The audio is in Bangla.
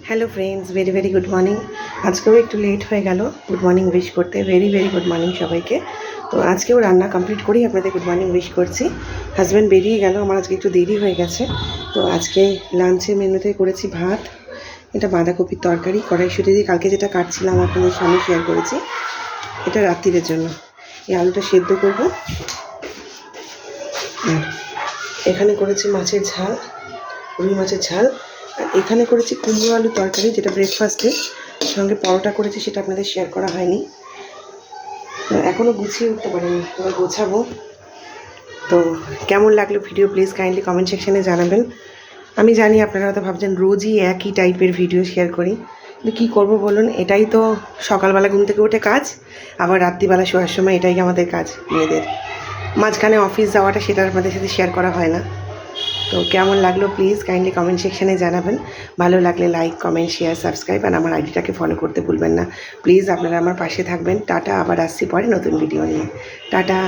Hello friends, very very good morning. আজকেও একটু লেট হয়ে গেল গুড মর্নিং উইশ করতে। ভেরি ভেরি গুড মর্নিং সবাইকে। তো আজকেও রান্না কমপ্লিট করেই আপনাদের গুড মর্নিং উইশ করছি। হাজব্যান্ড বেরিয়ে গেল, আমার আজকে একটু দেরি হয়ে গেছে। তো আজকে লাঞ্চের মেনুতে করেছি ভাত, এটা বাঁধাকপির তরকারি, কড়াইশুঁটি দিয়ে কালকে যেটা কাটছিলাম আপনাদের সামনে শেয়ার করেছি। এটা রাত্রিরের জন্য। এই আলুটা সেদ্ধ করব। আর এখানে করেছি মাছের ঝাল, রুই মাছের ঝাল। আর এখানে করেছি কুমড়ো আলু তরকারি, যেটা ব্রেকফাস্টে। সঙ্গে পরোটা করেছি, সেটা আপনাদের শেয়ার করা হয়নি। এখনও গুছিয়ে উঠতে পারিনি, এবার গোছাবো। তো কেমন লাগলো ভিডিও প্লিজ কাইন্ডলি কমেন্ট সেকশানে জানাবেন। আমি জানি আপনারা হয়তো ভাবছেন রোজই একই টাইপের ভিডিও শেয়ার করি, কিন্তু কী করবো বলুন, এটাই তো সকালবেলা ঘুম থেকে উঠে কাজ, আবার রাত্রিবেলা শোয়ার সময় এটাই আমাদের কাজ মেয়েদের। মাঝখানে অফিস যাওয়াটা সেটা আপনাদের সাথে শেয়ার করা হয় না। তো কেমন লাগলো প্লিজ কাইন্ডলি কমেন্ট সেকশানে জানাবেন। ভালো লাগলে লাইক, কমেন্ট, শেয়ার, সাবস্ক্রাইব আর আমার আইডিটাকে ফলো করতে ভুলবেন না প্লিজ। আপনারা আমার পাশে থাকবেন। টাটা, আবার আসছি পরে নতুন ভিডিও নিয়ে। টাটা।